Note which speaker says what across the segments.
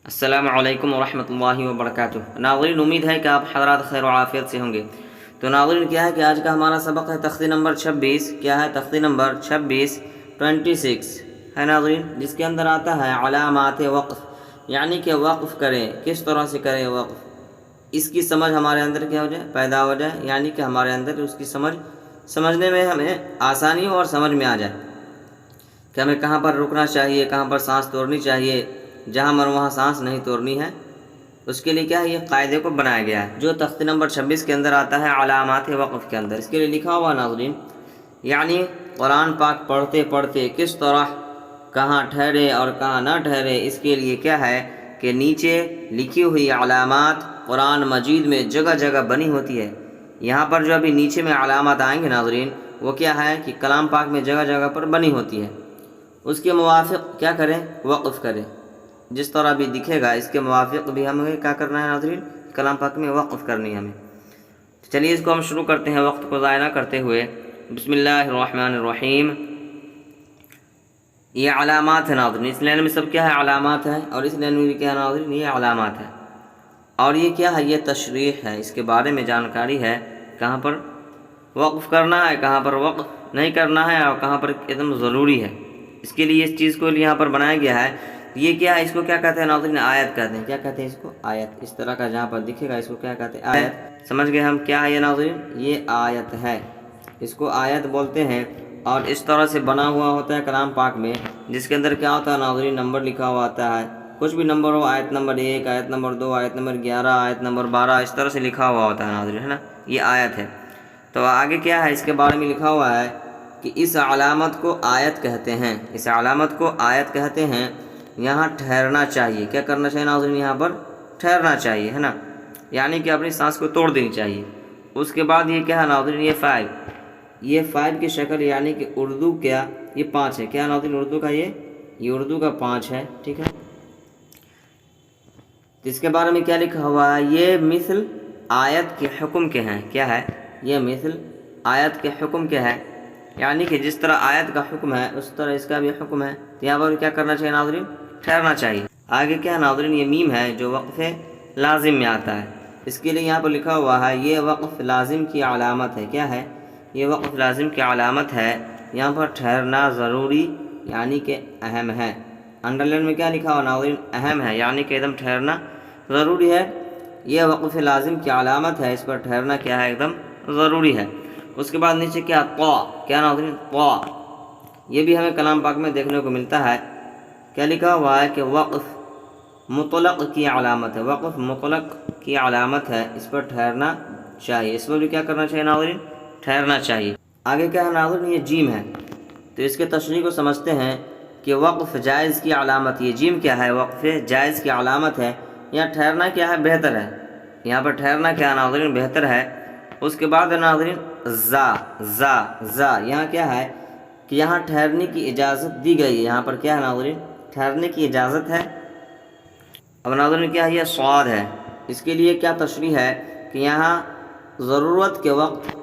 Speaker 1: अस्सलाम वालेकुम रहमतुल्लाहि व बरकातुहू। नाज़रीन, उम्मीद है कि आप हज़रात खैर व आफ़ियत से होंगे। तो नाज़रीन, क्या है कि आज का हमारा सबक है तख्ती नंबर 26। क्या है? तख्ती नंबर 26 26 है नाज़रीन, जिसके अंदर आता है अलामात वक़्फ़, यानी कि वक़्फ़ करें, किस तरह से करें वक़्फ़, इसकी समझ हमारे अंदर क्या हो जाए, पैदा हो जाए, यानी कि हमारे अंदर उसकी समझने में हमें आसानी हो और समझ में आ जाए कि हमें कहाँ पर रुकना चाहिए, कहाँ पर सांस तोड़नी चाहिए, जहाँ मर वहाँ सांस नहीं तोड़नी है। उसके लिए क्या है, ये कायदे को बनाया गया है जो तख्ती नंबर 26 के अंदर आता है अलामात वक़्फ़ के अंदर। इसके लिए लिखा हुआ नाज़रीन, यानी कुरान पाक पढ़ते पढ़ते किस तरह कहाँ ठहरे और कहाँ ना ठहरे, इसके लिए क्या है कि नीचे लिखी हुई अलामात कुरान मजीद में जगह जगह बनी होती है। यहाँ पर जो अभी नीचे में अलामात आएंगे नाज़रीन, वो क्या है कि कलाम पाक में जगह जगह पर बनी होती है। उसके मुवाफ़िक़ क्या करें, वक़्फ़ करें। जिस तरह भी दिखेगा इसके मुवाफ़िक़ भी हमें क्या करना है नाज़रीन, कलाम पाक में वक़्फ़ करनी है हमें। तो चलिए इसको हम शुरू करते हैं वक्त को ज़ाया ना करते हुए। बिस्मिल्लाहिर्रहमानिर्रहीम। ये अलामात है नाज़रीन, इस लाइन में सब क्या है, अलामात है, और इस लाइन में भी क्या है नाज़रीन, ये अलामात है। और ये क्या है, ये तशरीह है, इसके बारे में जानकारी है, कहाँ पर वक़्फ़ करना है, कहाँ पर वक़्फ़ नहीं करना है, और कहाँ पर एकदम ज़रूरी है। इसके लिए इस चीज़ को यहाँ पर बनाया गया है। ये क्या है, इसको क्या कहते हैं नाज़रीन, आयत कहते हैं। क्या कहते हैं इसको, आयत। इस तरह का जहाँ पर दिखेगा इसको क्या कहते हैं, आयत। समझ गए हम, क्या है ये नाज़रीन, ये आयत है, इसको आयत बोलते हैं। और इस तरह से बना हुआ होता है कलाम पाक में, जिसके अंदर क्या होता है नाज़रीन, नंबर लिखा हुआ आता है, कुछ भी नंबर हो, आयत नंबर 1, आयत नंबर 2, आयत नंबर 11, आयत नंबर 12, इस तरह से लिखा हुआ होता है नाज़रीन, है ना, ये आयत है। तो आगे क्या है, इसके बारे में लिखा हुआ है कि इस अलामत को आयत कहते हैं, इस अलामत को आयत कहते हैं। यहाँ ठहरना चाहिए, क्या करना चाहिए नाज़रीन, यहाँ पर ठहरना चाहिए, है ना, यानी कि अपनी सांस को तोड़ देनी चाहिए। उसके बाद ये क्या है नाज़रीन, ये 5 की शक्ल, यानी कि उर्दू क्या, ये 5 है, क्या नाज़रीन, उर्दू का ये उर्दू का 5 है, ठीक है। तो इसके बारे में क्या लिखा हुआ है, ये मिसल आयत के हुक्म के हैं। क्या है, ये मिसल आयत के हुक्म के हैं, यानी कि जिस तरह आयत का हुक्म है उस तरह इसका भी हुक्म है। तो यहाँ पर क्या करना चाहिए नाज़रीन, ठहरना चाहिए। आगे क्या है नाज़रीन, ये मीम है जो वक़्फ़े लाजिम में आता है। इसके लिए यहाँ पर लिखा हुआ है, ये वक़्फ़ लाजिम की अलामत है। क्या है, ये वक़्फ़ लाजिम की अलामत है। यहाँ पर ठहरना ज़रूरी, यानी कि अहम है। अंडरलाइन में क्या लिखा हुआ नाज़रीन, अहम है, यानी कि एकदम ठहरना ज़रूरी है। यह वक़्फ़ लाजिम की अलामत है, इस पर ठहरना क्या है, एकदम ज़रूरी है। उसके बाद नीचे क्या, क्या नाज़रीन, ये भी हमें कलाम पाक में देखने को मिलता है। क्या लिखा हुआ है कि वक़्फ़ मुतलक़ की अलामत है, वक़्फ़ मुतलक़ की अलामत है, इस पर ठहरना चाहिए। इस पर भी क्या करना चाहिए नाज़रीन, ठहरना चाहिए। आगे क्या है नाज़रीन, ये जीम है। तो इसके तशरीह को समझते हैं कि वक़्फ़ जायज़ की अलामत, ये जीम क्या है, वक़्फ़ जायज़ की अलामत है। यहाँ ठहरना क्या है, बेहतर है, यहाँ पर ठहरना क्या है नाज़रीन, बेहतर है। उसके बाद नाज़रीन ज़ा, यहाँ क्या है कि यहाँ ठहरने की इजाज़त दी गई है। यहाँ पर क्या है नाज़रीन, ठहरने की इजाज़त है। अब नाज़रीन क्या है, यह स्वाद है। इसके लिए क्या तशरीह है कि यहाँ ज़रूरत के वक्त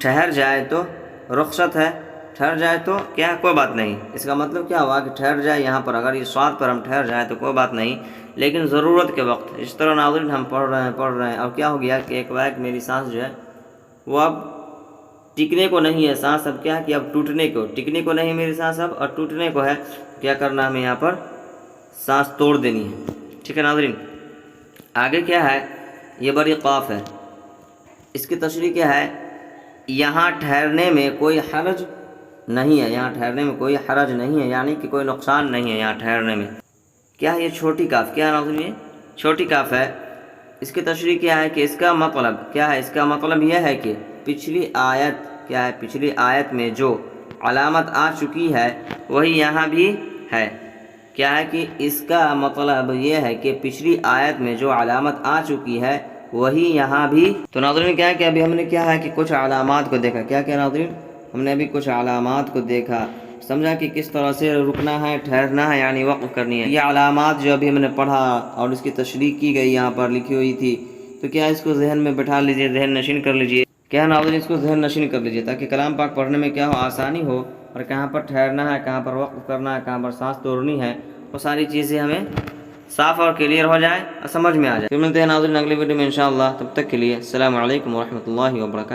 Speaker 1: ठहर जाए तो रुख्सत है, ठहर जाए तो क्या, कोई बात नहीं। इसका मतलब क्या हुआ कि ठहर जाए, यहाँ पर अगर ये स्वाद पर हम ठहर जाए तो कोई बात नहीं, लेकिन ज़रूरत के वक्त, इस तरह नाज़रीन हम पढ़ रहे हैं और क्या हो गया कि एक मेरी सांस जो है वो अब टिकने को नहीं है, सांस अब क्या है कि अब टिकने को नहीं, मेरी सांस अब और टूटने को है। क्या करना हमें, यहाँ पर सांस तोड़ देनी है, ठीक है नाज़रीन। आगे क्या है, ये बड़ी क़ाफ़ है। इसकी तशरीह क्या है, यहाँ ठहरने में कोई हरज नहीं है, यहाँ ठहरने में कोई हरज नहीं है, यानी कि कोई नुकसान नहीं है यहाँ ठहरने में। क्या है, ये छोटी काफ, क्या नाज़रीन, ये छोटी काफ है। इसकी तशरीह क्या है कि इसका मतलब क्या है, इसका मतलब यह है कि पिछली आयत क्या है, पिछली आयत में जो अलामत आ चुकी है वही यहाँ भी है। क्या है कि इसका मतलब यह है कि पिछली आयत में जो अलामत आ चुकी है वही यहाँ भी। तो नाज़रीन क्या है कि अभी हमने क्या है कि कुछ अलामात को देखा। क्या क्या नाज़रीन, हमने अभी कुछ अलामात को देखा, समझा कि किस तरह से रुकना है, ठहरना है, यानी वक़्फ़ करनी है। ये अलामात जो अभी हमने पढ़ा और इसकी तशरीह की गई, यहाँ पर लिखी हुई थी, तो क्या इसको जहन में बैठा लीजिए, जहन नशीन कर लीजिए। क्या नाज़रीन, इसको जहन नशीन कर लीजिए ताकि कलाम पाक पढ़ने में क्या हो, आसानी हो, और कहाँ पर ठहरना है, कहाँ पर वक़्फ़ करना है, कहाँ पर सांस तोड़नी है, वो सारी चीज़ें हमें صاف اور کلیئر ہو جائے اور سمجھ میں آ جائے. پھر ملتے ہیں ناظرین اگلے ویڈیو میں انشاءاللہ. تب تک کے لیے السلام علیکم ورحمۃ اللہ وبرکاتہ.